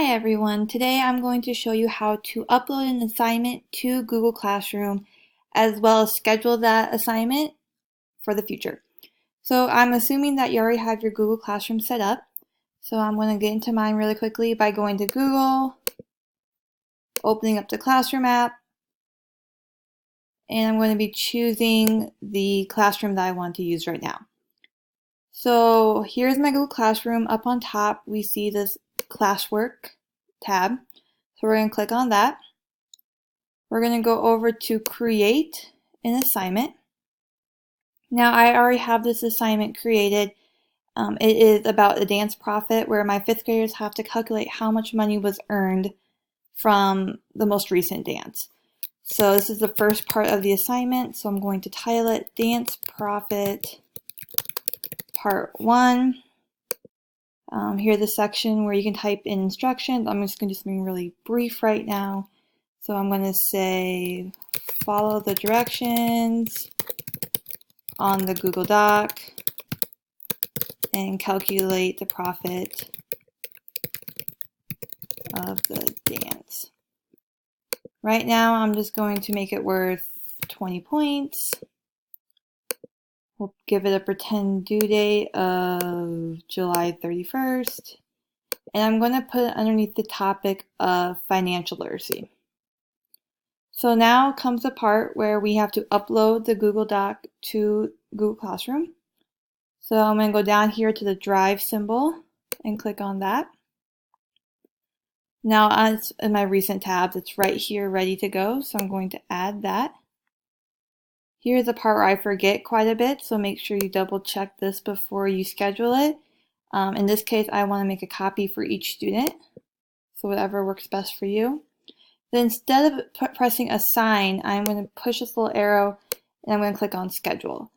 Hi everyone, today I'm going to show you how to upload an assignment to Google Classroom as well as schedule that assignment for the future. So I'm assuming that you already have your Google Classroom set up. So I'm going to get into mine really quickly by going to Google, opening up the Classroom app, and I'm going to be choosing the classroom that I want to use right now. So here's my Google Classroom. Up on top we see this Classwork tab. So we're going to click on that. We're going to go over to create an assignment. Now I already have this assignment created. It is about a dance profit where my fifth graders have to calculate how much money was earned from the most recent dance. So this is the first part of the assignment. So I'm going to title it Dance Profit Part 1. Here's the section where you can type in instructions. I'm just going to do something really brief right now. So I'm going to say follow the directions on the Google Doc and calculate the profit of the dance. Right now I'm just going to make it worth 20 points. We'll give it a pretend due date of July 31st. And I'm going to put it underneath the topic of financial literacy. So now comes the part where we have to upload the Google Doc to Google Classroom. So I'm going to go down here to the Drive symbol and click on that. Now as in my recent tabs, it's right here ready to go. So I'm going to add that. Here's the part where I forget quite a bit, so make sure you double check this before you schedule it. In this case, I want to make a copy for each student, so whatever works best for you. Then instead of pressing assign, I'm going to push this little arrow and I'm going to click on schedule.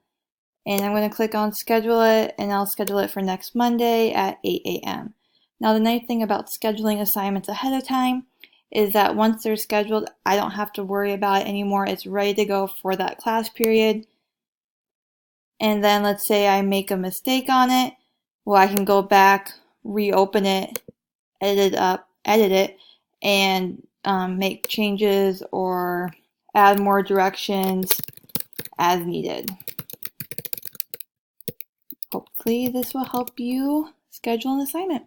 And I'm going to click on schedule it, and I'll schedule it for next Monday at 8 a.m. Now the nice thing about scheduling assignments ahead of time is that once they're scheduled, I don't have to worry about it anymore. It's ready to go for that class period. And then let's say I make a mistake on it. Well, I can go back, reopen it, edit it, and make changes or add more directions as needed. Hopefully this will help you schedule an assignment.